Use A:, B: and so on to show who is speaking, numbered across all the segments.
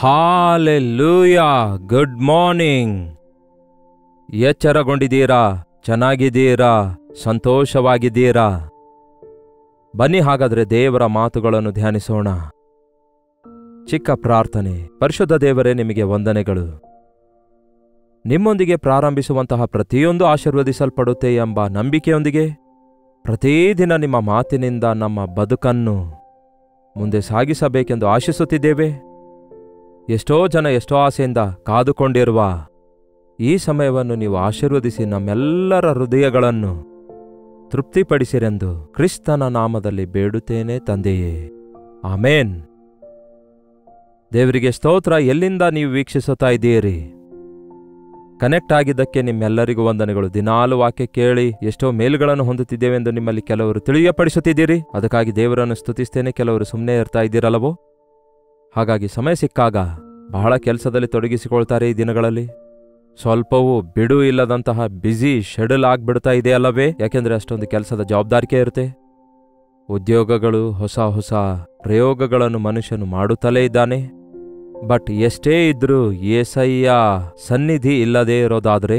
A: Hallelujah. Good morning. ಎಚ್ಚರಗೊಂಡಿದ್ದೀರಾ? ಚೆನ್ನಾಗಿದ್ದೀರಾ? ಸಂತೋಷವಾಗಿದ್ದೀರಾ? ಬನ್ನಿ ಹಾಗಾದರೆ ದೇವರ ಮಾತುಗಳನ್ನು ಧ್ಯಾನಿಸೋಣ. ಚಿಕ್ಕ ಪ್ರಾರ್ಥನೆ. ಪರಿಶುದ್ಧ ದೇವರೇ, ನಿಮಗೆ ವಂದನೆಗಳು. ನಿಮ್ಮೊಂದಿಗೆ ಪ್ರಾರಂಭಿಸುವಂತಹ ಪ್ರತಿಯೊಂದು ಆಶೀರ್ವದಿಸಲ್ಪಡುತ್ತೆ ಎಂಬ ನಂಬಿಕೆಯೊಂದಿಗೆ ಪ್ರತಿದಿನ ನಿಮ್ಮ ಮಾತಿನಿಂದ ನಮ್ಮ ಬದುಕನ್ನು ಮುಂದೆ ಸಾಗಿಸಬೇಕೆಂದು ಆಶಿಸುತ್ತಿದ್ದೇವೆ. ಎಷ್ಟೋ ಜನ ಎಷ್ಟೋ ಆಸೆಯಿಂದ ಕಾದುಕೊಂಡಿರುವ ಈ ಸಮಯವನ್ನು ನೀವು ಆಶೀರ್ವದಿಸಿ ನಮ್ಮೆಲ್ಲರ ಹೃದಯಗಳನ್ನು ತೃಪ್ತಿಪಡಿಸಿರೆಂದು ಕ್ರಿಸ್ತನ ನಾಮದಲ್ಲಿ ಬೇಡುತ್ತೇನೆ ತಂದೆಯೇ, ಆಮೇನ್. ದೇವರಿಗೆ ಸ್ತೋತ್ರ. ಎಲ್ಲಿಂದ ನೀವು ವೀಕ್ಷಿಸುತ್ತಾ ಇದ್ದೀರಿ? ಕನೆಕ್ಟ್ ಆಗಿದ್ದಕ್ಕೆ ನಿಮ್ಮೆಲ್ಲರಿಗೂ ವಂದನೆಗಳು. ದಿನಾಲು ವಾಕ್ಯ ಕೇಳಿ ಎಷ್ಟೋ ಮೇಲುಗಳನ್ನು ಹೊಂದುತ್ತಿದ್ದೇವೆಂದು ನಿಮ್ಮಲ್ಲಿ ಕೆಲವರು ತಿಳಿಯಪಡಿಸುತ್ತಿದ್ದೀರಿ. ಅದಕ್ಕಾಗಿ ದೇವರನ್ನು ಸ್ತುತಿಸ್ತೇನೆ. ಕೆಲವರು ಸುಮ್ಮನೆ ಇರ್ತಾ ಇದ್ದೀರಲ್ಲವೋ? ಹಾಗಾಗಿ ಸಮಯ ಸಿಕ್ಕಾಗ ಬಹಳ ಕೆಲಸದಲ್ಲಿ ತೊಡಗಿಸಿಕೊಳ್ತಾರೆ. ಈ ದಿನಗಳಲ್ಲಿ ಸ್ವಲ್ಪವೂ ಬಿಡು ಇಲ್ಲದಂತಹ ಬ್ಯುಸಿ ಶೆಡ್ಯೂಲ್ ಆಗ್ಬಿಡ್ತಾ ಇದೆ ಅಲ್ಲವೇ? ಯಾಕೆಂದರೆ ಅಷ್ಟೊಂದು ಕೆಲಸದ ಜವಾಬ್ದಾರಿಕೆ ಇರುತ್ತೆ. ಉದ್ಯೋಗಗಳು, ಹೊಸ ಹೊಸ ಪ್ರಯೋಗಗಳನ್ನು ಮನುಷ್ಯನು ಮಾಡುತ್ತಲೇ ಇದ್ದಾನೆ. ಬಟ್ ಎಷ್ಟೇ ಇದ್ರೂ ಏಸಯ್ಯ ಸನ್ನಿಧಿ ಇಲ್ಲದೇ ಇರೋದಾದರೆ,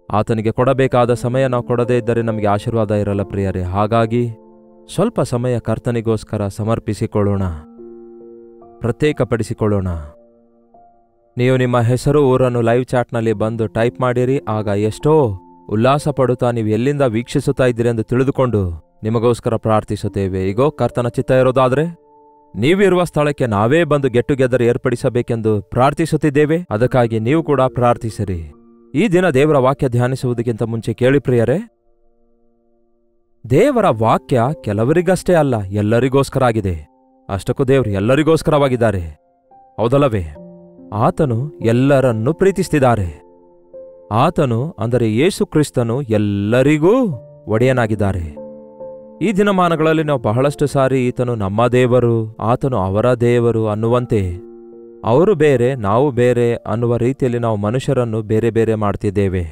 A: ಆತನಿಗೆ ಕೊಡಬೇಕಾದ ಸಮಯ ನಾವು ಕೊಡದೇ ಇದ್ದರೆ ನಮಗೆ ಆಶೀರ್ವಾದ ಇರಲ್ಲ ಪ್ರಿಯರೇ. ಹಾಗಾಗಿ ಸ್ವಲ್ಪ ಸಮಯ ಕರ್ತನಿಗೋಸ್ಕರ ಸಮರ್ಪಿಸಿಕೊಳ್ಳೋಣ, ಪ್ರತ್ಯೇಕಪಡಿಸಿಕೊಳ್ಳೋಣ. ನೀವು ನಿಮ್ಮ ಹೆಸರು, ಊರನ್ನು ಲೈವ್ ಚಾಟ್ನಲ್ಲಿ ಬಂದು ಟೈಪ್ ಮಾಡಿರಿ. ಆಗ ಎಷ್ಟೋ ಉಲ್ಲಾಸ ಪಡುತ್ತಾ ನೀವು ಎಲ್ಲಿಂದ ವೀಕ್ಷಿಸುತ್ತಾ ಇದ್ದೀರಿ ಎಂದು ತಿಳಿದುಕೊಂಡು ನಿಮಗೋಸ್ಕರ ಪ್ರಾರ್ಥಿಸುತ್ತೇವೆ. ಈಗೋ ಕರ್ತನ ಚಿತ್ತ ಇರೋದಾದರೆ ನೀವಿರುವ ಸ್ಥಳಕ್ಕೆ ನಾವೇ ಬಂದು ಗೆಟ್ ಟುಗೆದರ್ ಏರ್ಪಡಿಸಬೇಕೆಂದು ಪ್ರಾರ್ಥಿಸುತ್ತಿದ್ದೇವೆ. ಅದಕ್ಕಾಗಿ ನೀವು ಕೂಡ ಪ್ರಾರ್ಥಿಸಿರಿ. ಈ ದಿನ ದೇವರ ವಾಕ್ಯ ಧ್ಯಾನಿಸುವುದಕ್ಕಿಂತ ಮುಂಚೆ ಕೇಳಿ ಪ್ರಿಯರೇ, ದೇವರ ವಾಕ್ಯ ಕೆಲವರಿಗಷ್ಟೇ ಅಲ್ಲ, ಎಲ್ಲರಿಗೋಸ್ಕರ ಆಗಿದೆ. ಅಷ್ಟಕ್ಕೂ ದೇವರು ಎಲ್ಲರಿಗೋಸ್ಕರವಾಗಿದ್ದಾರೆ, ಹೌದಲ್ಲವೇ? ಆತನು ಎಲ್ಲರನ್ನೂ ಪ್ರೀತಿಸ್ತಿದ್ದಾರೆ. ಆತನು ಅಂದರೆ ಯೇಸು ಕ್ರಿಸ್ತನು ಎಲ್ಲರಿಗೂ ಒಡೆಯನಾಗಿದ್ದಾರೆ. ಈ ದಿನಮಾನಗಳಲ್ಲಿ ನಾವು ಬಹಳಷ್ಟು ಸಾರಿ ಈತನು ನಮ್ಮ ದೇವರು, ಆತನು ಅವರ ದೇವರು ಅನ್ನುವಂತೆ, ಅವರು ಬೇರೆ ನಾವು ಬೇರೆ ಅನ್ನುವ ರೀತಿಯಲ್ಲಿ ನಾವು ಮನುಷ್ಯರನ್ನು ಬೇರೆ ಬೇರೆ ಮಾಡ್ತಿದ್ದೇವೆ.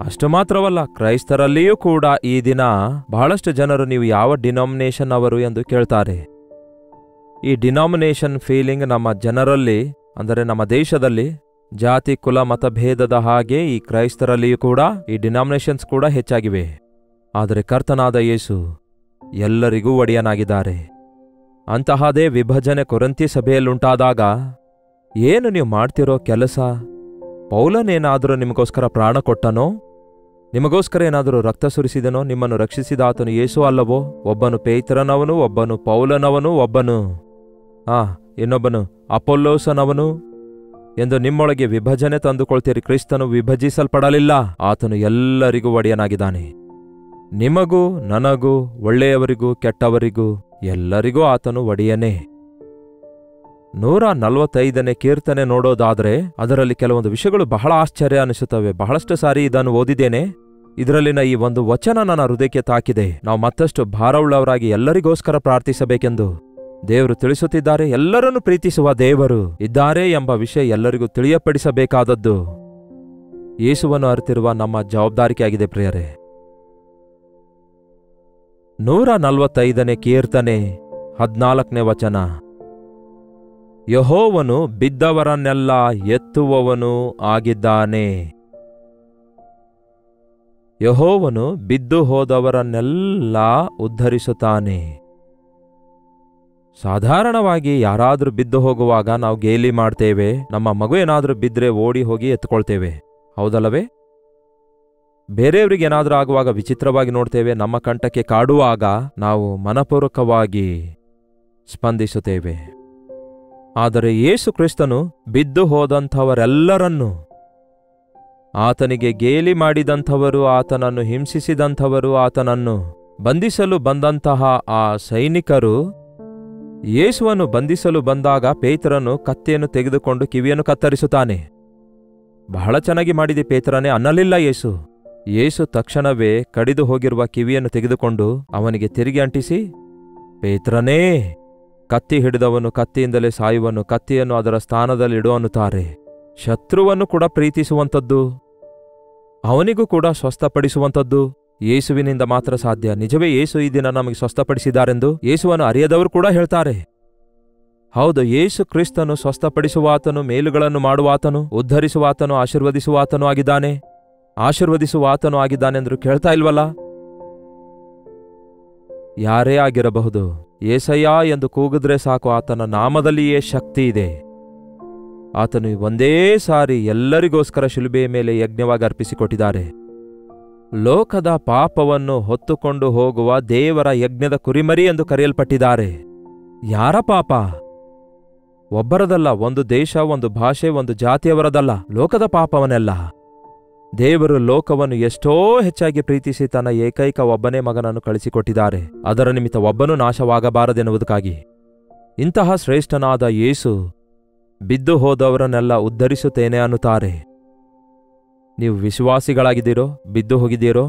A: ಅಷ್ಟು ಮಾತ್ರವಲ್ಲ, ಕ್ರೈಸ್ತರಲ್ಲಿಯೂ ಕೂಡ ಈ ದಿನ ಬಹಳಷ್ಟು ಜನರು ನೀವು ಯಾವ ಡಿನಾಮಿನೇಷನ್ ಅವರು ಎಂದು ಕೇಳ್ತಾರೆ. ಈ ಡಿನಾಮಿನೇಷನ್ ಫೀಲಿಂಗ್ ನಮ್ಮ ಜನರಲ್ಲಿ, ಅಂದರೆ ನಮ್ಮ ದೇಶದಲ್ಲಿ ಜಾತಿ ಕುಲ ಮತಭೇದದ ಹಾಗೆ ಈ ಕ್ರೈಸ್ತರಲ್ಲಿಯೂ ಕೂಡ ಈ ಡಿನಾಮಿನೇಷನ್ಸ್ ಕೂಡ ಹೆಚ್ಚಾಗಿವೆ. ಆದರೆ ಕರ್ತನಾದ ಯೇಸು ಎಲ್ಲರಿಗೂ ಒಡೆಯನಾಗಿದ್ದಾರೆ. ಅಂತಹದೇ ವಿಭಜನೆ ಕೊರಿಂಥಿ ಸಭೆಯಲ್ಲುಂಟಾದಾಗ, ಏನು ನೀವು ಮಾಡ್ತಿರೋ ಕೆಲಸ? ಪೌಲನೇನಾದರೂ ನಿಮಗೋಸ್ಕರ ಪ್ರಾಣ ಕೊಟ್ಟನೋ? ನಿಮಗೋಸ್ಕರ ಏನಾದರೂ ರಕ್ತ ಸುರಿಸಿದನೋ? ನಿಮ್ಮನ್ನು ರಕ್ಷಿಸಿದ ಆತನು ಯೇಸು ಅಲ್ಲವೋ? ಒಬ್ಬನು ಪೇತ್ರನವನು, ಒಬ್ಬನು ಪೌಲನವನು, ಒಬ್ಬನು ಇನ್ನೊಬ್ಬನು ಅಪೊಲ್ಲೋಸನವನು ಎಂದು ನಿಮ್ಮೊಳಗೆ ವಿಭಜನೆ ತಂದುಕೊಳ್ತೀರಿ. ಕ್ರಿಸ್ತನು ವಿಭಜಿಸಲ್ಪಡಲಿಲ್ಲ. ಆತನು ಎಲ್ಲರಿಗೂ ಒಡೆಯನಾಗಿದ್ದಾನೆ. ನಿಮಗೂ ನನಗೂ, ಒಳ್ಳೆಯವರಿಗೂ ಕೆಟ್ಟವರಿಗೂ ಎಲ್ಲರಿಗೂ ಆತನು ಒಡೆಯನೇ. 145ನೇ ಕೀರ್ತನೆ ನೋಡೋದಾದರೆ ಅದರಲ್ಲಿ ಕೆಲವೊಂದು ವಿಷಯಗಳು ಬಹಳ ಆಶ್ಚರ್ಯ ಅನಿಸುತ್ತವೆ. ಬಹಳಷ್ಟು ಸಾರಿ ಇದನ್ನು ಓದಿದ್ದೇನೆ. ಇದರಲ್ಲಿನ ಈ ಒಂದು ವಚನ ನನ್ನ ಹೃದಯಕ್ಕೆ ತಾಕಿದೆ. ನಾವು ಮತ್ತಷ್ಟು ಭಾರವುಳ್ಳವರಾಗಿ ಎಲ್ಲರಿಗೋಸ್ಕರ ಪ್ರಾರ್ಥಿಸಬೇಕೆಂದು ದೇವರು ತಿಳಿಸುತ್ತಿದ್ದಾರೆ. ಎಲ್ಲರನ್ನೂ ಪ್ರೀತಿಸುವ ದೇವರು ಇದ್ದಾರೆ ಎಂಬ ವಿಷಯ ಎಲ್ಲರಿಗೂ ತಿಳಿಯಪಡಿಸಬೇಕಾದದ್ದು ಯೇಸುವನ್ನು ಅರಿತಿರುವ ನಮ್ಮ ಜವಾಬ್ದಾರಿಕೆಯಾಗಿದೆ ಪ್ರಿಯರೇ. 145ನೇ ಕೀರ್ತನೆ 14ನೇ ವಚನ. ಯೆಹೋವನು ಬಿದ್ದವರನ್ನೆಲ್ಲ ಎತ್ತುವವನು ಆಗಿದ್ದಾನೆ. ಯೆಹೋವನು ಬಿದ್ದು ಹೋದವರನ್ನೆಲ್ಲ ಉದ್ಧರಿಸುತ್ತಾನೆ. ಸಾಧಾರಣವಾಗಿ ಯಾರಾದರೂ ಬಿದ್ದು ಹೋಗುವಾಗ ನಾವು ಗೇಲಿ ಮಾಡ್ತೇವೆ. ನಮ್ಮ ಮಗು ಏನಾದರೂ ಬಿದ್ದರೆ ಓಡಿ ಹೋಗಿ ಎತ್ಕೊಳ್ತೇವೆ, ಹೌದಲ್ಲವೇ? ಬೇರೆಯವರಿಗೆ ಏನಾದರೂ ಆಗುವಾಗ ವಿಚಿತ್ರವಾಗಿ ನೋಡ್ತೇವೆ. ನಮ್ಮ ಕಂಠಕ್ಕೆ ಕಾಡುವಾಗ ನಾವು ಮನಪೂರ್ವಕವಾಗಿ ಸ್ಪಂದಿಸುತ್ತೇವೆ. ಆದರೆ ಯೇಸು ಕ್ರಿಸ್ತನು ಬಿದ್ದು ಹೋದಂಥವರೆಲ್ಲರನ್ನೂ, ಆತನಿಗೆ ಗೇಲಿ ಮಾಡಿದಂಥವರು, ಆತನನ್ನು ಹಿಂಸಿಸಿದಂಥವರು, ಆತನನ್ನು ಬಂಧಿಸಲು ಬಂದಂತಹ ಆ ಸೈನಿಕರು ಯೇಸುವನ್ನು ಬಂಧಿಸಲು ಬಂದಾಗ ಪೇತ್ರನು ಕತ್ತಿಯನ್ನು ತೆಗೆದುಕೊಂಡು ಕಿವಿಯನ್ನು ಕತ್ತರಿಸುತ್ತಾನೆ. ಬಹಳ ಚೆನ್ನಾಗಿ ಮಾಡಿದೆ ಪೇತ್ರನೇ ಅನ್ನಲಿಲ್ಲ ಯೇಸು. ಯೇಸು ತಕ್ಷಣವೇ ಕಡಿದು ಹೋಗಿರುವ ಕಿವಿಯನ್ನು ತೆಗೆದುಕೊಂಡು ಅವನಿಗೆ ತಿರುಗಿ ಅಂಟಿಸಿ, ಪೇತ್ರನೇ, ಕತ್ತಿ ಹಿಡಿದವನು ಕತ್ತಿಯಿಂದಲೇ ಸಾಯುವನು, ಕತ್ತಿಯನ್ನು ಅದರ ಸ್ಥಾನದಲ್ಲಿಡು ಅನ್ನುತ್ತಾರೆ. ಶತ್ರುವನ್ನು ಕೂಡ ಪ್ರೀತಿಸುವಂಥದ್ದು, ಅವನಿಗೂ ಕೂಡ ಸ್ವಸ್ಥಪಡಿಸುವಂಥದ್ದು ಯೇಸುವಿನಿಂದ ಮಾತ್ರ ಸಾಧ್ಯ. ನಿಜವೇ ಯೇಸು ಈ ದಿನ ನಮಗೆ ಸ್ವಸ್ಥಪಡಿಸಿದಾರೆಂದು ಯೇಸುವನ್ನು ಅರಿಯದವರು ಕೂಡ ಹೇಳ್ತಾರೆ. ಹೌದು, ಯೇಸು ಕ್ರಿಸ್ತನು ಸ್ವಸ್ಥಪಡಿಸುವಾತನು, ಮೇಲುಗಳನ್ನು ಮಾಡುವಾತನು, ಉದ್ಧರಿಸುವಾತನು, ಆಶೀರ್ವದಿಸುವಾತನು ಆಗಿದ್ದಾನೆ. ಆಶೀರ್ವದಿಸುವಾತನು ಆಗಿದ್ದಾನೆಂದ್ರು ಕೇಳ್ತಾ ಇಲ್ವಲ್ಲ? ಯಾರೇ ಆಗಿರಬಹುದು, ಏಸಯ್ಯ ಎಂದು ಕೂಗಿದ್ರೆ ಸಾಕು, ಆತನ ನಾಮದಲ್ಲಿಯೇ ಶಕ್ತಿ ಇದೆ. ಆತನು ಒಂದೇ ಸಾರಿ ಎಲ್ಲರಿಗೋಸ್ಕರ ಶಿಲುಬೆಯ ಮೇಲೆ ಯಜ್ಞವಾಗಿ ಅರ್ಪಿಸಿಕೊಟ್ಟಿದ್ದಾರೆ. ಲೋಕದ ಪಾಪವನ್ನು ಹೊತ್ತುಕೊಂಡು ಹೋಗುವ ದೇವರ ಯಜ್ಞದ ಕುರಿಮರಿ ಎಂದು ಕರೆಯಲ್ಪಟ್ಟಿದ್ದಾರೆ. ಯಾರ ಪಾಪ? ಒಬ್ಬರದಲ್ಲ, ಒಂದು ದೇಶ, ಒಂದು ಭಾಷೆ, ಒಂದು ಜಾತಿಯವರದಲ್ಲ, ಲೋಕದ ಪಾಪವನ್ನೆಲ್ಲ. ದೇವರು ಲೋಕವನ್ನು ಎಷ್ಟೋ ಹೆಚ್ಚಾಗಿ ಪ್ರೀತಿಸಿ ತನ್ನ ಏಕೈಕ ಒಬ್ಬನೇ ಮಗನನ್ನು ಕಳಿಸಿಕೊಟ್ಟಿದ್ದಾರೆ, ಅದರ ನಿಮಿತ್ತ ಒಬ್ಬನೂ ನಾಶವಾಗಬಾರದೆನ್ನುವುದಕ್ಕಾಗಿ. ಇಂತಹ ಶ್ರೇಷ್ಠನಾದ ಯೇಸು ಬಿದ್ದು ಹೋದವರನ್ನೆಲ್ಲ ಉದ್ಧರಿಸುತ್ತೇನೆ ಅನ್ನುತ್ತಾರೆ. ನೀವು ವಿಶ್ವಾಸಿಗಳಾಗಿದ್ದೀರೋ, ಬಿದ್ದು ಹೋಗಿದ್ದೀರೋ?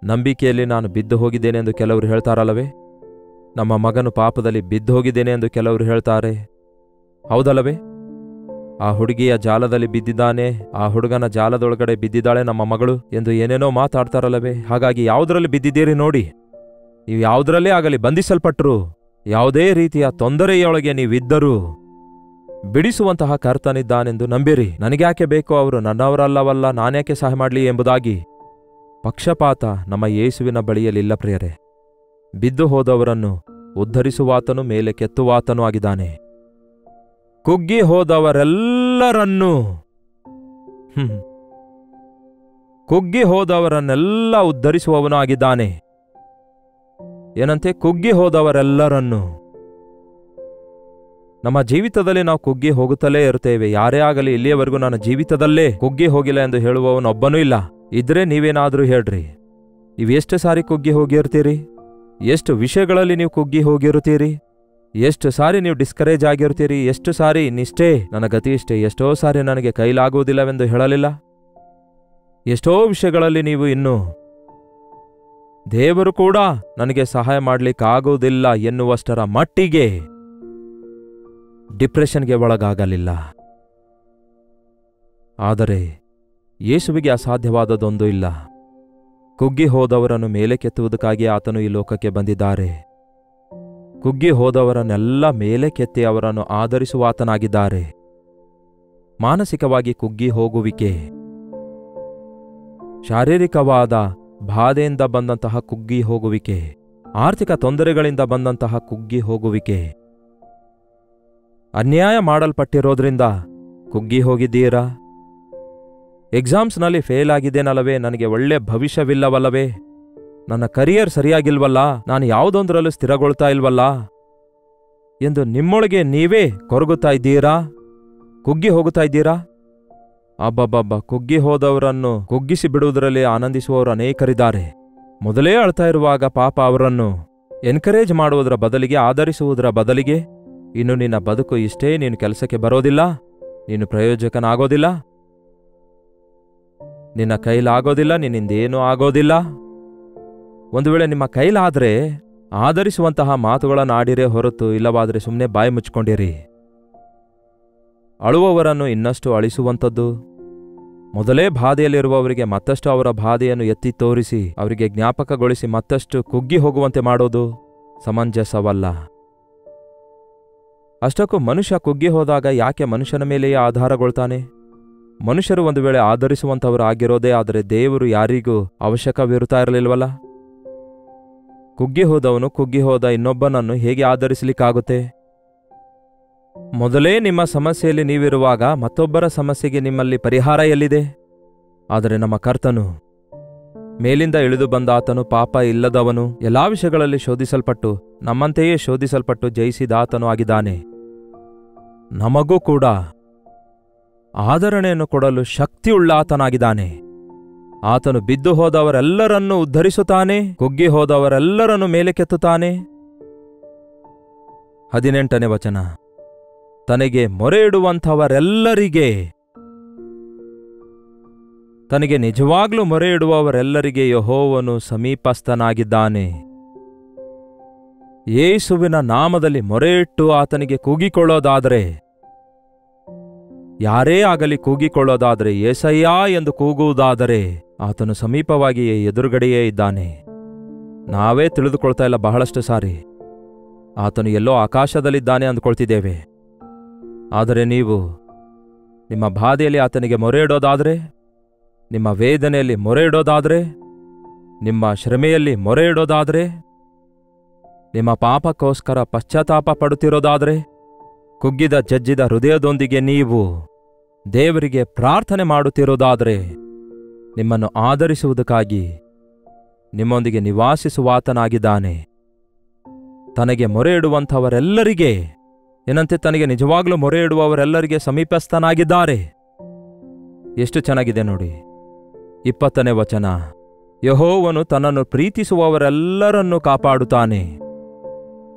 A: ನಂಬಿಕೆಯಲ್ಲಿ ನಾನು ಬಿದ್ದು ಹೋಗಿದ್ದೇನೆ ಎಂದು ಕೆಲವರು ಹೇಳ್ತಾರಲ್ಲವೇ? ನಮ್ಮ ಮಗನು ಪಾಪದಲ್ಲಿ ಬಿದ್ದು ಹೋಗಿದ್ದೇನೆ ಎಂದು ಕೆಲವರು ಹೇಳ್ತಾರೆ, ಹೌದಲ್ಲವೇ? ಆ ಹುಡುಗಿಯ ಜಾಲದಲ್ಲಿ ಬಿದ್ದಿದ್ದಾನೆ, ಆ ಹುಡುಗನ ಜಾಲದೊಳಗಡೆ ಬಿದ್ದಿದ್ದಾಳೆ ನಮ್ಮ ಮಗಳು ಎಂದು ಏನೇನೋ ಮಾತಾಡ್ತಾರಲ್ಲವೇ? ಹಾಗಾಗಿ ಯಾವುದರಲ್ಲಿ ಬಿದ್ದಿದ್ದೀರಿ ನೋಡಿ. ನೀವು ಯಾವುದರಲ್ಲೇ ಆಗಲಿ ಬಂಧಿಸಲ್ಪಟ್ಟರು, ಯಾವುದೇ ರೀತಿಯ ತೊಂದರೆಯೊಳಗೆ ನೀವಿದ್ದರೂ ಬಿಡಿಸುವಂತಹ ಕರ್ತನಿದ್ದಾನೆಂದು ನಂಬಿರಿ. ನನಗ್ಯಾಕೆ ಬೇಕೋ, ಅವರು ನನ್ನವರಲ್ಲವಲ್ಲ, ನಾನ್ಯಾಕೆ ಸಹಾಯ ಮಾಡಲಿ ಎಂಬುದಾಗಿ ಪಕ್ಷಪಾತ ನಮ್ಮ ಯೇಸುವಿನ ಬಳಿಯಲ್ಲಿಲ್ಲ ಪ್ರಿಯರೇ. ಬಿದ್ದು ಹೋದವರನ್ನು ಉದ್ಧರಿಸುವಾತನು, ಮೇಲೆ ಕೆತ್ತುವಾತನೂ ಆಗಿದ್ದಾನೆ. ಕುಗ್ಗಿ ಹೋದವರೆಲ್ಲರನ್ನೂ ಕುಗ್ಗಿ ಹೋದವರನ್ನೆಲ್ಲ ಉದ್ಧರಿಸುವವನು ಆಗಿದ್ದಾನೆ. ಏನಂತೆ? ಕುಗ್ಗಿ ಹೋದವರೆಲ್ಲರನ್ನೂ. ನಮ್ಮ ಜೀವಿತದಲ್ಲಿ ನಾವು ಕುಗ್ಗಿ ಹೋಗುತ್ತಲೇ ಇರ್ತೇವೆ. ಯಾರೇ ಆಗಲಿ ಇಲ್ಲಿಯವರೆಗೂ ನನ್ನ ಜೀವಿತದಲ್ಲೇ ಕುಗ್ಗಿ ಹೋಗಿಲ್ಲ ಎಂದು ಹೇಳುವವನೊಬ್ಬನೂ ಇಲ್ಲ. ಇದ್ರೆ ನೀವೇನಾದರೂ ಹೇಳ್ರಿ, ನೀವು ಎಷ್ಟು ಸಾರಿ ಕುಗ್ಗಿ ಹೋಗಿರ್ತೀರಿ? ಎಷ್ಟು ವಿಷಯಗಳಲ್ಲಿ ನೀವು ಕುಗ್ಗಿ ಹೋಗಿರುತ್ತೀರಿ? ಎಷ್ಟು ಸಾರಿ ನೀವು ಡಿಸ್ಕರೇಜ್ ಆಗಿರ್ತೀರಿ? ಎಷ್ಟು ಸಾರಿ ಇನ್ನಿಷ್ಟೇ, ನನ್ನ ಗತಿ ಇಷ್ಟೇ, ಎಷ್ಟೋ ಸಾರಿ ನನಗೆ ಕೈಲಾಗುವುದಿಲ್ಲವೆಂದು ಹೇಳಲಿಲ್ಲ? ಎಷ್ಟೋ ವಿಷಯಗಳಲ್ಲಿ ನೀವು ಇನ್ನು ದೇವರು ಕೂಡ ನನಗೆ ಸಹಾಯ ಮಾಡಲಿಕ್ಕಾಗುವುದಿಲ್ಲ ಎನ್ನುವಷ್ಟರ ಮಟ್ಟಿಗೆ ಡಿಪ್ರೆಷನ್ಗೆ ಒಳಗಾಗಲಿಲ್ಲ. ಆದರೆ ಯೇಸುವಿಗೆ ಅಸಾಧ್ಯವಾದದೊಂದು ಇಲ್ಲ. ಕುಗ್ಗಿ ಹೋದವರನ್ನು ಮೇಲೆ ಕೆತ್ತುವುದಕ್ಕಾಗಿ ಆತನು ಈ ಲೋಕಕ್ಕೆ ಬಂದಿದ್ದಾರೆ. ಕುಗ್ಗಿ ಹೋದವರನ್ನೆಲ್ಲ ಮೇಲೆ ಕೆತ್ತಿ ಅವರನ್ನು ಆಧರಿಸುವಾತನಾಗಿದ್ದಾರೆ. ಮಾನಸಿಕವಾಗಿ ಕುಗ್ಗಿ ಹೋಗುವಿಕೆ, ಶಾರೀರಿಕವಾದ ಬಾಧೆಯಿಂದ ಬಂದಂತಹ ಕುಗ್ಗಿ ಹೋಗುವಿಕೆ, ಆರ್ಥಿಕ ತೊಂದರೆಗಳಿಂದ ಬಂದಂತಹ ಕುಗ್ಗಿ ಹೋಗುವಿಕೆ, ಅನ್ಯಾಯ ಮಾಡಲ್ಪಟ್ಟಿರೋದ್ರಿಂದ ಕುಗ್ಗಿ ಹೋಗಿದ್ದೀರಾ? ಎಕ್ಸಾಮ್ಸ್ನಲ್ಲಿ ಫೇಲ್ ಆಗಿದ್ದೇನಲ್ಲವೇ? ನನಗೆ ಒಳ್ಳೆ ಭವಿಷ್ಯವಿಲ್ಲವಲ್ಲವೇ? ನನ್ನ ಕರಿಯರ್ ಸರಿಯಾಗಿಲ್ವಲ್ಲ? ನಾನು ಯಾವುದೊಂದರಲ್ಲೂ ಸ್ಥಿರಗೊಳ್ತಾ ಇಲ್ವಲ್ಲ ಎಂದು ನಿಮ್ಮೊಳಗೆ ನೀವೇ ಕೊರಗುತ್ತಾ ಇದ್ದೀರಾ? ಕುಗ್ಗಿ ಹೋಗುತ್ತಾ ಇದ್ದೀರಾ? ಅಬ್ಬಬ್ಬಬ್ಬ, ಕುಗ್ಗಿ ಹೋದವರನ್ನು ಕುಗ್ಗಿಸಿ ಬಿಡುವುದರಲ್ಲಿ ಆನಂದಿಸುವವರು ಅನೇಕರಿದ್ದಾರೆ. ಮೊದಲೇ ಅಳ್ತಾ ಇರುವಾಗ ಪಾಪ ಅವರನ್ನು ಎನ್ಕರೇಜ್ ಮಾಡುವುದರ ಬದಲಿಗೆ, ಆಧರಿಸುವುದರ ಬದಲಿಗೆ, ಇನ್ನು ನಿನ್ನ ಬದುಕು ಇಷ್ಟೇ, ನೀನು ಕೆಲಸಕ್ಕೆ ಬರೋದಿಲ್ಲ, ನೀನು ಪ್ರಯೋಜಕನಾಗೋದಿಲ್ಲ, ನಿನ್ನ ಕೈಲಾಗೋದಿಲ್ಲ, ನಿನ್ನಿಂದೇನೂ ಆಗೋದಿಲ್ಲ. ಒಂದು ವೇಳೆ ನಿಮ್ಮ ಕೈಲಾದರೆ ಆಧರಿಸುವಂತಹ ಮಾತುಗಳನ್ನಾಡಿರೇ ಹೊರತು, ಇಲ್ಲವಾದರೆ ಸುಮ್ಮನೆ ಬಾಯಿ ಮುಚ್ಕೊಂಡಿರಿ. ಅಳುವವರನ್ನು ಇನ್ನಷ್ಟು ಅಳಿಸುವಂಥದ್ದು, ಮೊದಲೇ ಬಾಧೆಯಲ್ಲಿರುವವರಿಗೆ ಮತ್ತಷ್ಟು ಅವರ ಬಾಧೆಯನ್ನು ಎತ್ತಿ ತೋರಿಸಿ ಅವರಿಗೆ ಜ್ಞಾಪಕಗೊಳಿಸಿ ಮತ್ತಷ್ಟು ಕುಗ್ಗಿ ಹೋಗುವಂತೆ ಮಾಡೋದು ಸಮಂಜಸವಲ್ಲ. ಅಷ್ಟಕ್ಕೂ ಮನುಷ್ಯ ಕುಗ್ಗಿ ಹೋದಾಗ ಯಾಕೆ ಮನುಷ್ಯನ ಮೇಲೆಯೇ ಆಧಾರಗೊಳ್ತಾನೆ? ಮನುಷ್ಯರು ಒಂದು ವೇಳೆ ಆಧರಿಸುವಂಥವರು ಆಗಿರೋದೇ ಆದರೆ ದೇವರು ಯಾರಿಗೂ ಅವಶ್ಯಕವಿರುತ್ತಾ ಇರಲಿಲ್ವಲ್ಲ? ಕುಗ್ಗಿ ಹೋದವನು ಕುಗ್ಗಿ ಹೋದ ಇನ್ನೊಬ್ಬನನ್ನು ಹೇಗೆ ಆಧರಿಸಲಿಕ್ಕಾಗುತ್ತೆ? ಮೊದಲೇ ನಿಮ್ಮ ಸಮಸ್ಯೆಯಲ್ಲಿ ನೀವಿರುವಾಗ ಮತ್ತೊಬ್ಬರ ಸಮಸ್ಯೆಗೆ ನಿಮ್ಮಲ್ಲಿ ಪರಿಹಾರ ಎಲ್ಲಿದೆ? ಆದರೆ ನಮ್ಮ ಕರ್ತನು, ಮೇಲಿಂದ ಇಳಿದು ಬಂದ ಆತನು ಪಾಪ ಇಲ್ಲದವನು, ಎಲ್ಲಾ ವಿಷಯಗಳಲ್ಲಿ ಶೋಧಿಸಲ್ಪಟ್ಟು ನಮ್ಮಂತೆಯೇ ಶೋಧಿಸಲ್ಪಟ್ಟು ಜಯಿಸಿದಾತನು ಆಗಿದ್ದಾನೆ. ನಮಗೂ ಕೂಡ ಆದರಣೆಯನ್ನು ಕೊಡಲು ಶಕ್ತಿಯುಳ್ಳಾತನಾಗಿದ್ದಾನೆ. ಆತನು ಬಿದ್ದು ಹೋದವರೆಲ್ಲರನ್ನೂ ಉದ್ಧರಿಸುತ್ತಾನೆ, ಕುಗ್ಗಿ ಹೋದವರೆಲ್ಲರನ್ನೂ ಮೇಲೆ ಕೆತ್ತುತ್ತಾನೆ. 18ನೇ ವಚನ, ತನಗೆ ಮೊರೆ ಇಡುವಂಥವರೆಲ್ಲರಿಗೆ, ತನಗೆ ನಿಜವಾಗ್ಲೂ ಮೊರೆ ಇಡುವವರೆಲ್ಲರಿಗೆ ಯೆಹೋವನು ಸಮೀಪಸ್ಥನಾಗಿದ್ದಾನೆ. ಯೇಸುವಿನ ನಾಮದಲ್ಲಿ ಮೊರೆಯಿಟ್ಟು ಆತನಿಗೆ ಕೂಗಿಕೊಳ್ಳೋದಾದರೆ, ಯಾರೇ ಆಗಲಿ ಕೂಗಿಕೊಳ್ಳೋದಾದರೆ, ಏಸಯ್ಯ ಎಂದು ಕೂಗುವುದಾದರೆ, ಆತನು ಸಮೀಪವಾಗಿಯೇ ಎದುರುಗಡೆಯೇ ಇದ್ದಾನೆ. ನಾವೇ ತಿಳಿದುಕೊಳ್ತಾ ಇಲ್ಲ ಬಹಳಷ್ಟು ಸಾರಿ. ಆತನು ಎಲ್ಲೋ ಆಕಾಶದಲ್ಲಿದ್ದಾನೆ ಅಂದುಕೊಳ್ತಿದ್ದೇವೆ. ಆದರೆ ನೀವು ನಿಮ್ಮ ಬಾಧೆಯಲ್ಲಿ ಆತನಿಗೆ ಮೊರೆ ಇಡೋದಾದರೆ, ನಿಮ್ಮ ವೇದನೆಯಲ್ಲಿ ಮೊರೆ ಇಡೋದಾದರೆ, ನಿಮ್ಮ ಶ್ರಮೆಯಲ್ಲಿ ಮೊರೆ ಇಡೋದಾದರೆ, ನಿಮ್ಮ ಪಾಪಕ್ಕೋಸ್ಕರ ಪಶ್ಚಾತ್ತಾಪ ಪಡುತ್ತಿರೋದಾದರೆ, ಕುಗ್ಗಿದ ಜಜ್ಜಿದ ಹೃದಯದೊಂದಿಗೆ ನೀವು ದೇವರಿಗೆ ಪ್ರಾರ್ಥನೆ ಮಾಡುತ್ತಿರೋದಾದರೆ, ನಿಮ್ಮನ್ನು ಆಧರಿಸುವುದಕ್ಕಾಗಿ ನಿಮ್ಮೊಂದಿಗೆ ನಿವಾಸಿಸುವಾತನಾಗಿದ್ದಾನೆ. ತನಗೆ ಮೊರೆ ಇಡುವಂಥವರೆಲ್ಲರಿಗೆ ಏನಂತೆ ತನಗೆ ನಿಜವಾಗ್ಲೂ ಮೊರೆ ಇಡುವವರೆಲ್ಲರಿಗೆ ಸಮೀಪಸ್ಥನಾಗಿದ್ದಾರೆ. ಎಷ್ಟು ಚೆನ್ನಾಗಿದೆ ನೋಡಿ. 20ನೇ ವಚನ, ಯೆಹೋವನು ತನ್ನನ್ನು ಪ್ರೀತಿಸುವವರೆಲ್ಲರನ್ನೂ ಕಾಪಾಡುತ್ತಾನೆ.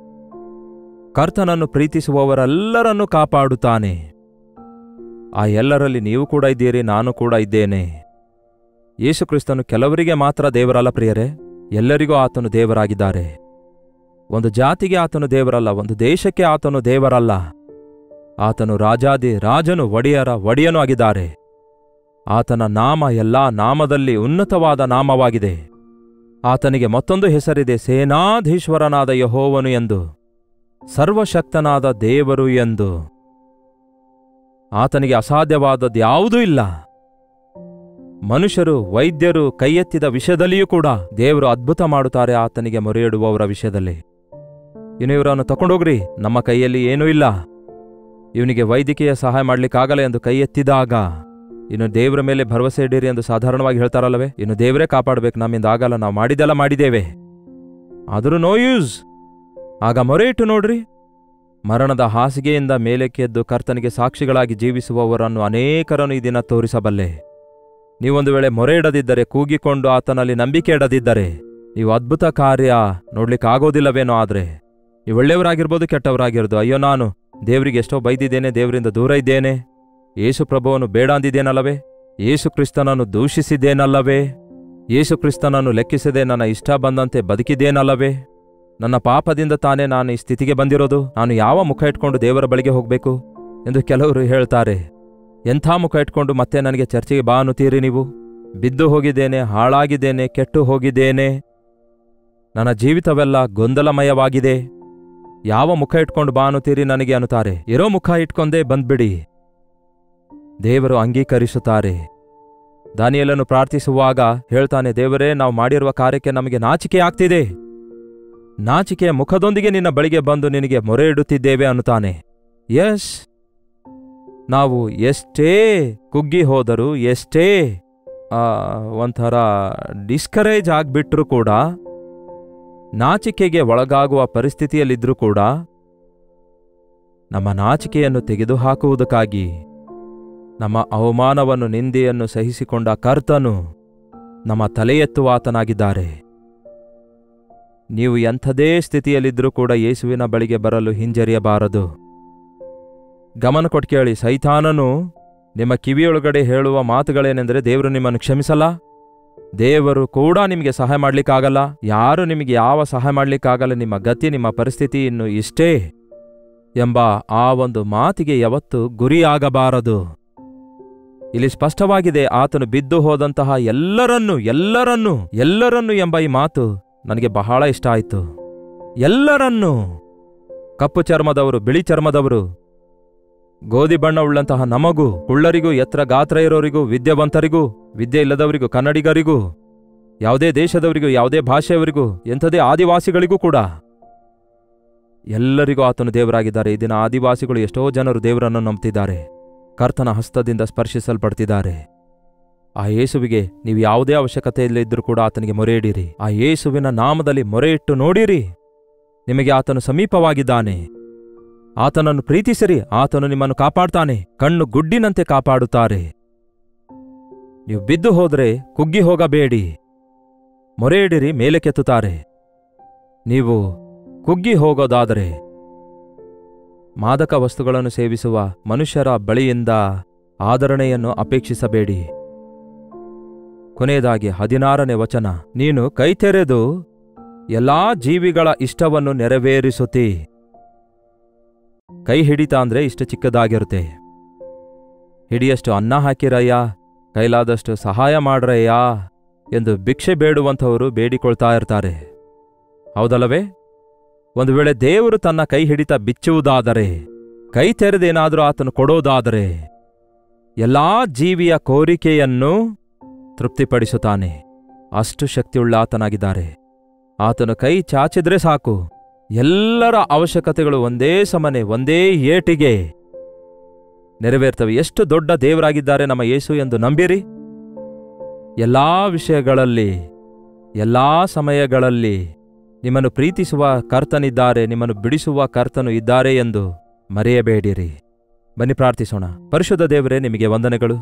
A: ಕರ್ತನನ್ನು ಪ್ರೀತಿಸುವವರೆಲ್ಲರನ್ನೂ ಕಾಪಾಡುತ್ತಾನೆ. ಆ ಎಲ್ಲರಲ್ಲಿ ನೀವು ಕೂಡ ಇದ್ದೀರಿ, ನಾನು ಕೂಡ ಇದ್ದೇನೆ. ಯೇಸುಕ್ರಿಸ್ತನು ಕೆಲವರಿಗೆ ಮಾತ್ರ ದೇವರಲ್ಲ ಪ್ರಿಯರೇ, ಎಲ್ಲರಿಗೂ ಆತನು ದೇವರಾಗಿದ್ದಾರೆ. ಒಂದು ಜಾತಿಗೆ ಆತನು ದೇವರಲ್ಲ, ಒಂದು ದೇಶಕ್ಕೆ ಆತನು ದೇವರಲ್ಲ. ಆತನು ರಾಜಾದಿ ರಾಜನು, ಒಡೆಯರ ಒಡೆಯನೂ ಆಗಿದ್ದಾರೆ. ಆತನ ನಾಮ ಎಲ್ಲಾ ನಾಮದಲ್ಲಿ ಉನ್ನತವಾದ ನಾಮವಾಗಿದೆ. ಆತನಿಗೆ ಮತ್ತೊಂದು ಹೆಸರಿದೆ, ಸೇನಾಧೀಶ್ವರನಾದ ಯೆಹೋವನು ಎಂದು, ಸರ್ವಶಕ್ತನಾದ ದೇವರು ಎಂದು. ಆತನಿಗೆ ಅಸಾಧ್ಯವಾದದ್ಯಾವುದೂ ಇಲ್ಲ. ಮನುಷ್ಯರು, ವೈದ್ಯರು ಕೈ ಎತ್ತಿದ ವಿಷಯದಲ್ಲಿಯೂ ಕೂಡ ದೇವರು ಅದ್ಭುತ ಮಾಡುತ್ತಾರೆ ಆತನಿಗೆ ಮೊರೆಯಿಡುವವರ ವಿಷಯದಲ್ಲಿ. ಇನ್ನು ಇವರನ್ನು ತಗೊಂಡೋಗ್ರಿ, ನಮ್ಮ ಕೈಯಲ್ಲಿ ಏನೂ ಇಲ್ಲ, ಇವನಿಗೆ ವೈದ್ಯಕೀಯ ಸಹಾಯ ಮಾಡ್ಲಿಕ್ಕಾಗಲ್ಲ ಎಂದು ಕೈ ಎತ್ತಿದಾಗ, ಇನ್ನು ದೇವರ ಮೇಲೆ ಭರವಸೆ ಇಡೀರಿ ಎಂದು ಸಾಧಾರಣವಾಗಿ ಹೇಳ್ತಾರಲ್ಲವೇ, ಇನ್ನು ದೇವರೇ ಕಾಪಾಡಬೇಕು, ನಮ್ಮಿಂದ ಆಗಲ್ಲ, ನಾವು ಮಾಡಿದೆಲ್ಲ ಮಾಡಿದ್ದೇವೆ, ಆದರೂ ನೋ ಯೂಸ್. ಆಗ ಮೊರೆ ಇಟ್ಟು ನೋಡ್ರಿ. ಮರಣದ ಹಾಸಿಗೆಯಿಂದ ಮೇಲಕ್ಕೆದ್ದು ಕರ್ತನಿಗೆ ಸಾಕ್ಷಿಗಳಾಗಿ ಜೀವಿಸುವವರನ್ನು ಅನೇಕರನ್ನು ಈ ದಿನ ತೋರಿಸಬಲ್ಲೆ. ನೀವೊಂದು ವೇಳೆ ಮೊರೆ ಇಡದಿದ್ದರೆ, ಕೂಗಿಕೊಂಡು ಆತನಲ್ಲಿ ನಂಬಿಕೆ ಇಡದಿದ್ದರೆ, ನೀವು ಅದ್ಭುತ ಕಾರ್ಯ ನೋಡ್ಲಿಕ್ಕಾಗೋದಿಲ್ಲವೇನೋ. ಆದರೆ ನೀವು ಒಳ್ಳೆಯವರಾಗಿರ್ಬೋದು, ಕೆಟ್ಟವರಾಗಿರ್ಬೋದು, ಅಯ್ಯೋ ನಾನು ದೇವರಿಗೆ ಎಷ್ಟೋ ಬೈದಿದ್ದೇನೆ, ದೇವರಿಂದ ದೂರ ಇದ್ದೇನೆ, ಯೇಸು ಪ್ರಭುವನ್ನು ಬೇಡ ಅಂದಿದ್ದೇನಲ್ಲವೇ, ಯೇಸು ಕ್ರಿಸ್ತನನ್ನು ದೂಷಿಸಿದ್ದೇನಲ್ಲವೇ, ಯೇಸು ಕ್ರಿಸ್ತನನ್ನು ಲೆಕ್ಕಿಸದೆ ನನ್ನ ಇಷ್ಟ ಬಂದಂತೆ ಬದುಕಿದ್ದೇನಲ್ಲವೇ, ನನ್ನ ಪಾಪದಿಂದ ತಾನೇ ನಾನು ಈ ಸ್ಥಿತಿಗೆ ಬಂದಿರೋದು, ನಾನು ಯಾವ ಮುಖ ಇಟ್ಕೊಂಡು ದೇವರ ಬಳಿಗೆ ಹೋಗಬೇಕು ಎಂದು ಕೆಲವರು ಹೇಳ್ತಾರೆ. ಎಂಥ ಮುಖ ಇಟ್ಕೊಂಡು ಮತ್ತೆ ನನಗೆ ಚರ್ಚೆಗೆ ಬಾ ಅನ್ನುತ್ತೀರಿ ನೀವು? ಬಿದ್ದು ಹೋಗಿದ್ದೇನೆ, ಹಾಳಾಗಿದ್ದೇನೆ, ಕೆಟ್ಟು ಹೋಗಿದ್ದೇನೆ, ನನ್ನ ಜೀವಿತವೆಲ್ಲ ಗೊಂದಲಮಯವಾಗಿದೆ, ಯಾವ ಮುಖ ಇಟ್ಕೊಂಡು ಬಾ ಅನ್ನುತ್ತೀರಿ ನನಗೆ ಅನ್ನುತ್ತಾರೆ. ಇರೋ ಮುಖ ಇಟ್ಕೊಂಡೇ ಬಂದ್ಬಿಡಿ, ದೇವರು ಅಂಗೀಕರಿಸುತ್ತಾರೆ. ದಾನಿಯೇಲನು ಪ್ರಾರ್ಥಿಸುವಾಗ ಹೇಳ್ತಾನೆ, ದೇವರೇ, ನಾವು ಮಾಡಿರುವ ಕಾರ್ಯಕ್ಕೆ ನಮಗೆ ನಾಚಿಕೆ ಆಗ್ತಿದೆ, ನಾಚಿಕೆಯ ಮುಖದೊಂದಿಗೆ ನಿನ್ನ ಬಳಿಗೆ ಬಂದು ನಿನಗೆ ಮೊರೆ ಇಡುತ್ತಿದ್ದೇವೆ ಅನ್ನುತ್ತಾನೆ. ಯಸ್, ನಾವು ಎಷ್ಟೇ ಕುಗ್ಗಿ ಹೋದರೂ, ಎಷ್ಟೇ ಒಂಥರ ಡಿಸ್ಕರೇಜ್ ಆಗಿಬಿಟ್ರೂ ಕೂಡ, ನಾಚಿಕೆಗೆ ಒಳಗಾಗುವ ಪರಿಸ್ಥಿತಿಯಲ್ಲಿದ್ದರೂ ಕೂಡ, ನಮ್ಮ ನಾಚಿಕೆಯನ್ನು ತೆಗೆದುಹಾಕುವುದಕ್ಕಾಗಿ ನಮ್ಮ ಅವಮಾನವನ್ನು, ನಿಂದೆಯನ್ನು ಸಹಿಸಿಕೊಂಡ ಕರ್ತನು ನಮ್ಮ ತಲೆ ಎತ್ತುವಾತನಾಗಿದ್ದಾರೆ. ನೀವು ಎಂಥದೇ ಸ್ಥಿತಿಯಲ್ಲಿದ್ದರೂ ಕೂಡ ಯೇಸುವಿನ ಬಳಿಗೆ ಬರಲು ಹಿಂಜರಿಯಬಾರದು. ಗಮನ ಕೊಟ್ಟು ಕೇಳಿ, ಸೈತಾನನು ನಿಮ್ಮ ಕಿವಿಯೊಳಗಡೆ ಹೇಳುವ ಮಾತುಗಳೇನೆಂದರೆ, ದೇವರು ನಿಮ್ಮನ್ನು ಕ್ಷಮಿಸಲ್ಲ, ದೇವರು ಕೂಡ ನಿಮಗೆ ಸಹಾಯ ಮಾಡಲಿಕ್ಕಾಗಲ್ಲ, ಯಾರು ನಿಮಗೆ ಯಾವ ಸಹಾಯ ಮಾಡಲಿಕ್ಕಾಗಲ್ಲ, ನಿಮ್ಮ ಗತಿ, ನಿಮ್ಮ ಪರಿಸ್ಥಿತಿ ಇನ್ನು ಇಷ್ಟೇ ಎಂಬ ಆ ಒಂದು ಮಾತಿಗೆ ಯಾವತ್ತೂ ಗುರಿಯಾಗಬಾರದು. ಇಲ್ಲಿ ಸ್ಪಷ್ಟವಾಗಿದೆ, ಆತನು ಬಿದ್ದು ಹೋದಂತಹ ಎಲ್ಲರನ್ನೂ ಎಂಬ ಈ ಮಾತು ನನಗೆ ಬಹಳ ಇಷ್ಟ ಆಯಿತು. ಎಲ್ಲರನ್ನೂ, ಕಪ್ಪು ಚರ್ಮದವರು, ಬಿಳಿ ಚರ್ಮದವರು, ಗೋಧಿ ಬಣ್ಣವುಳ್ಳಂತಹ ನಮಗೂ, ಕುಳ್ಳರಿಗೂ, ಎತ್ತರ ಗಾತ್ರ ಇರೋರಿಗೂ, ವಿದ್ಯಾವಂತರಿಗೂ, ವಿದ್ಯೆ ಇಲ್ಲದವರಿಗೂ, ಕನ್ನಡಿಗರಿಗೂ, ಯಾವುದೇ ದೇಶದವರಿಗೂ, ಯಾವುದೇ ಭಾಷೆಯವರಿಗೂ, ಎಂಥದೇ ಆದಿವಾಸಿಗಳಿಗೂ ಕೂಡ ಎಲ್ಲರಿಗೂ ಆತನು ದೇವರಾಗಿದ್ದಾರೆ. ಈ ದಿನ ಆದಿವಾಸಿಗಳು ಎಷ್ಟೋ ಜನರು ದೇವರನ್ನು ನಂಬ್ತಿದ್ದಾರೆ, ಕರ್ತನ ಹಸ್ತದಿಂದ ಸ್ಪರ್ಶಿಸಲ್ಪಡ್ತಿದ್ದಾರೆ. ಆ ಯೇಸುವಿಗೆ ನೀವು ಯಾವುದೇ ಅವಶ್ಯಕತೆಯಲ್ಲಿದ್ದರೂ ಕೂಡ ಆತನಿಗೆ ಮೊರೆ ಇಡಿರಿ. ಆ ಯೇಸುವಿನ ನಾಮದಲ್ಲಿ ಮೊರೆ ಇಟ್ಟು ನೋಡಿರಿ, ನಿಮಗೆ ಆತನು ಸಮೀಪವಾಗಿದ್ದಾನೆ. ಆತನನ್ನು ಪ್ರೀತಿಸಿರಿ, ಆತನು ನಿಮ್ಮನ್ನು ಕಾಪಾಡ್ತಾನೆ, ಕಣ್ಣು ಗುಡ್ಡಿನಂತೆ ಕಾಪಾಡುತ್ತಾರೆ. ನೀವು ಬಿದ್ದು ಹೋದರೆ ಕುಗ್ಗಿ ಹೋಗಬೇಡಿ, ಮೊರೆ ಇಡಿರಿ, ಮೇಲೆ ಕೆತ್ತುತ್ತಾರೆ. ನೀವು ಕುಗ್ಗಿ ಹೋಗೋದಾದರೆ ಮಾದಕ ವಸ್ತುಗಳನ್ನು ಸೇವಿಸುವ ಮನುಷ್ಯರ ಬಳಿಯಿಂದ ಆದರಣೆಯನ್ನು ಅಪೇಕ್ಷಿಸಬೇಡಿ. ಕೊನೆಯದಾಗಿ 16ನೇ ವಚನ, ನೀನು ಕೈತೆರೆದು ಎಲ್ಲಾ ಜೀವಿಗಳ ಇಷ್ಟವನ್ನು ನೆರವೇರಿಸುತ್ತಿ. ಕೈ ಹಿಡಿತ ಅಂದ್ರೆ ಇಷ್ಟು ಚಿಕ್ಕದಾಗಿರುತ್ತೆ. ಹಿಡಿಯಷ್ಟು ಅನ್ನ ಹಾಕಿರಯ್ಯ, ಕೈಲಾದಷ್ಟು ಸಹಾಯ ಮಾಡ್ರಯ್ಯ ಎಂದು ಭಿಕ್ಷೆ ಬೇಡುವಂಥವರು ಬೇಡಿಕೊಳ್ತಾ ಇರ್ತಾರೆ, ಹೌದಲ್ಲವೇ? ಒಂದು ವೇಳೆ ದೇವರು ತನ್ನ ಕೈ ಹಿಡಿತ ಬಿಚ್ಚುವುದಾದರೆ, ಕೈ ತೆರೆದೇನಾದರೂ ಆತನು ಕೊಡೋದಾದರೆ ಎಲ್ಲಾ ಜೀವಿಯ ಕೋರಿಕೆಯನ್ನು ತೃಪ್ತಿಪಡಿಸುತ್ತಾನೆ. ಅಷ್ಟು ಶಕ್ತಿಯುಳ್ಳ ಆತನಾಗಿದ್ದಾರೆ. ಆತನು ಕೈ ಚಾಚಿದ್ರೆ ಸಾಕು, ಎಲ್ಲರ ಅವಶ್ಯಕತೆಗಳು ಒಂದೇ ಸಮನೆ ಒಂದೇ ಏಟಿಗೆ ನೆರವೇರ್ತವೆ. ಎಷ್ಟು ದೊಡ್ಡ ದೇವರಾಗಿದ್ದಾರೆ ನಮ್ಮ ಯೇಸು ಎಂದು ನಂಬಿರಿ. ಎಲ್ಲಾ ವಿಷಯಗಳಲ್ಲಿ, ಎಲ್ಲಾ ಸಮಯಗಳಲ್ಲಿ ನಿಮ್ಮನ್ನು ಪ್ರೀತಿಸುವ ಕರ್ತನಿದ್ದಾರೆ, ನಿಮ್ಮನ್ನು ಬಿಡಿಸುವ ಕರ್ತನು ಇದ್ದಾರೆ ಎಂದು ಮರೆಯಬೇಡಿರಿ. ಬನ್ನಿ ಪ್ರಾರ್ಥಿಸೋಣ. ಪರಿಶುದ್ಧ ದೇವರೇ, ನಿಮಗೆ ವಂದನೆಗಳು.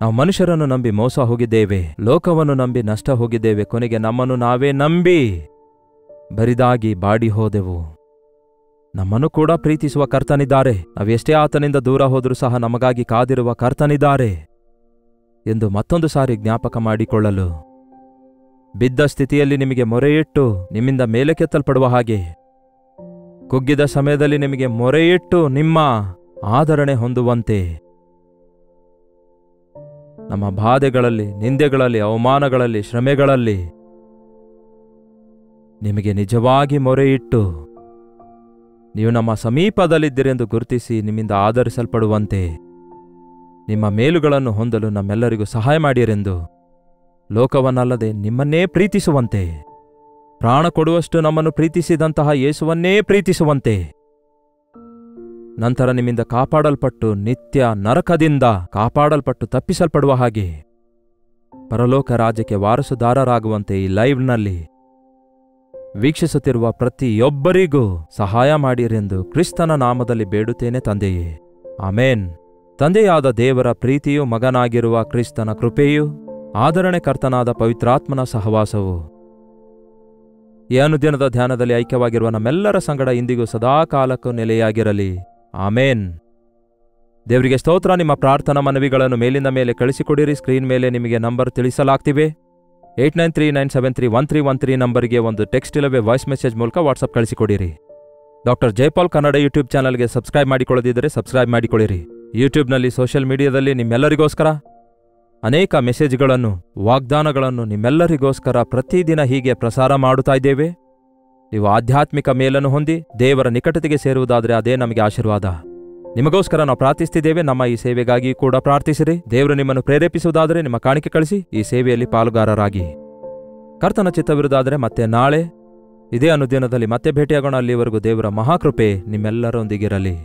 A: ನಾವು ಮನುಷ್ಯರನ್ನು ನಂಬಿ ಮೋಸ ಹೋಗಿದ್ದೇವೆ, ಲೋಕವನ್ನು ನಂಬಿ ನಷ್ಟ ಹೋಗಿದ್ದೇವೆ, ಕೊನೆಗೆ ನಮ್ಮನ್ನು ನಾವೇ ನಂಬಿ ಬರಿದಾಗಿ ಬಾಡಿ ಹೋದೆವು. ನಮ್ಮನ್ನು ಕೂಡ ಪ್ರೀತಿಸುವ ಕರ್ತನಿದ್ದಾರೆ. ನಾವೆಷ್ಟೇ ಆತನಿಂದ ದೂರ ಹೋದರೂ ಸಹ ನಮಗಾಗಿ ಕಾದಿರುವ ಕರ್ತನಿದ್ದಾರೆ ಎಂದು ಮತ್ತೊಂದು ಸಾರಿ ಜ್ಞಾಪಕ ಮಾಡಿಕೊಳ್ಳಲು, ಬಿದ್ದ ಸ್ಥಿತಿಯಲ್ಲಿ ನಿಮಗೆ ಮೊರೆಯಿಟ್ಟು ನಿಮ್ಮಿಂದ ಮೇಲಕ್ಕೆತ್ತಲ್ಪಡುವ ಹಾಗೆ, ಕುಗ್ಗಿದ ಸಮಯದಲ್ಲಿ ನಿಮಗೆ ಮೊರೆಯಿಟ್ಟು ನಿಮ್ಮ ಆದರಣೆ ಹೊಂದುವಂತೆ, ನಮ್ಮ ಬಾಧೆಗಳಲ್ಲಿ, ನಿಂದೆಗಳಲ್ಲಿ, ಅವಮಾನಗಳಲ್ಲಿ, ಶ್ರಮೆಗಳಲ್ಲಿ ನಿಮಗೆ ನಿಜವಾಗಿ ಮೊರೆಯಿಟ್ಟು ನೀವು ನಮ್ಮ ಸಮೀಪದಲ್ಲಿದ್ದೀರೆಂದು ಗುರುತಿಸಿ ನಿಮ್ಮಿಂದ ಆಧರಿಸಲ್ಪಡುವಂತೆ ನಿಮ್ಮ ಮೇಲುಗಳನ್ನು ಹೊಂದಲು ನಮ್ಮೆಲ್ಲರಿಗೂ ಸಹಾಯ ಮಾಡಿರೆಂದು, ಲೋಕವನ್ನಲ್ಲದೆ ನಿಮ್ಮನ್ನೇ ಪ್ರೀತಿಸುವಂತೆ, ಪ್ರಾಣ ಕೊಡುವಷ್ಟು ನಮ್ಮನ್ನು ಪ್ರೀತಿಸಿದಂತಹ ಯೇಸುವನ್ನೇ ಪ್ರೀತಿಸುವಂತೆ, ನಂತರ ನಿಮ್ಮಿಂದ ಕಾಪಾಡಲ್ಪಟ್ಟು ನಿತ್ಯ ನರಕದಿಂದ ಕಾಪಾಡಲ್ಪಟ್ಟು ತಪ್ಪಿಸಲ್ಪಡುವ ಹಾಗೆ ಪರಲೋಕ ರಾಜ್ಯಕ್ಕೆ ವಾರಸುದಾರರಾಗುವಂತೆ ಈ ಲೈವ್ನಲ್ಲಿ ವೀಕ್ಷಿಸುತ್ತಿರುವ ಪ್ರತಿಯೊಬ್ಬರಿಗೂ ಸಹಾಯ ಮಾಡಿರೆಂದು ಕ್ರಿಸ್ತನ ನಾಮದಲ್ಲಿ ಬೇಡುತ್ತೇನೆ ತಂದೆಯೇ, ಆಮೇನ್. ತಂದೆಯಾದ ದೇವರ ಪ್ರೀತಿಯೂ ಮಗನಾಗಿರುವ ಕ್ರಿಸ್ತನ ಕೃಪೆಯೂ ಆದರಣೆ ಕರ್ತನಾದ ಪವಿತ್ರಾತ್ಮನ ಸಹವಾಸವು ಈ ಅನುದಿನದ ಧ್ಯಾನದಲ್ಲಿ ಐಕ್ಯವಾಗಿರುವ ನಮ್ಮೆಲ್ಲರ ಸಂಗಡ ಇಂದಿಗೂ ಸದಾಕಾಲಕ್ಕೂ ನೆಲೆಯಾಗಿರಲಿ. ಆಮೇನ್. ದೇವರಿಗೆ ಸ್ತೋತ್ರ. ನಿಮ್ಮ ಪ್ರಾರ್ಥನಾ ಮನವಿಗಳನ್ನು ಮೇಲಿಂದ ಮೇಲೆ ಕಳಿಸಿಕೊಡಿರಿ. ಸ್ಕ್ರೀನ್ ಮೇಲೆ ನಿಮಗೆ ನಂಬರ್ ತಿಳಿಸಲಾಗ್ತಿವೆ. 8939731313 ನಂಬರಿಗೆ ಒಂದು ಟೆಕ್ಸ್ಟ್ ಇಲ್ಲವೇ ವಾಯ್ಸ್ ಮೆಸೇಜ್ ಮೂಲಕ ವಾಟ್ಸಪ್ ಕಳಿಸಿಕೊಡಿರಿ. ಡಾಕ್ಟರ್ ಜೈಪಾಲ್ ಕನ್ನಡ ಯೂಟ್ಯೂಬ್ ಚಾನಲ್ಗೆ ಸಬ್ಸ್ಕ್ರೈಬ್ ಮಾಡಿಕೊಳ್ಳದಿದ್ದರೆ ಸಬ್ಸ್ಕ್ರೈಬ್ ಮಾಡಿಕೊಳ್ಳಿರಿ. ಯೂಟ್ಯೂಬ್ನಲ್ಲಿ, ಸೋಷಿಯಲ್ ಮೀಡಿಯಾದಲ್ಲಿ ನಿಮ್ಮೆಲ್ಲರಿಗೋಸ್ಕರ ಅನೇಕ ಮೆಸೇಜ್ಗಳನ್ನು, ವಾಗ್ದಾನಗಳನ್ನು ನಿಮ್ಮೆಲ್ಲರಿಗೋಸ್ಕರ ಪ್ರತಿದಿನ ಹೀಗೆ ಪ್ರಸಾರ ಮಾಡುತ್ತಾ ಇದ್ದೇವೆ. ನೀವು ಆಧ್ಯಾತ್ಮಿಕ ಮೇಲನ್ನು ಹೊಂದಿ ದೇವರ ನಿಕಟತೆಗೆ ಸೇರುವುದಾದರೆ ಅದೇ ನಮಗೆ ಆಶೀರ್ವಾದ. ನಿಮಗೋಸ್ಕರ ನಾವು ಪ್ರಾರ್ಥಿಸ್ತಿದ್ದೇವೆ. ನಮ್ಮ ಈ ಸೇವೆಗಾಗಿ ಕೂಡ ಪ್ರಾರ್ಥಿಸಿರಿ. ದೇವರು ನಿಮ್ಮನ್ನು ಪ್ರೇರೇಪಿಸುವುದಾದರೆ ನಿಮ್ಮ ಕಾಣಿಕೆ ಕಳಿಸಿ ಈ ಸೇವೆಯಲ್ಲಿ ಪಾಲುಗಾರರಾಗಿ. ಕರ್ತನ ಚಿತ್ತವಿರುವುದಾದರೆ ಮತ್ತೆ ನಾಳೆ ಇದೇ ಅನುದಿನದಲ್ಲಿ ಮತ್ತೆ ಭೇಟಿಯಾಗೋಣ. ಅಲ್ಲಿವರೆಗೂ ದೇವರ ಮಹಾಕೃಪೆ ನಿಮ್ಮೆಲ್ಲರೊಂದಿಗಿರಲಿ.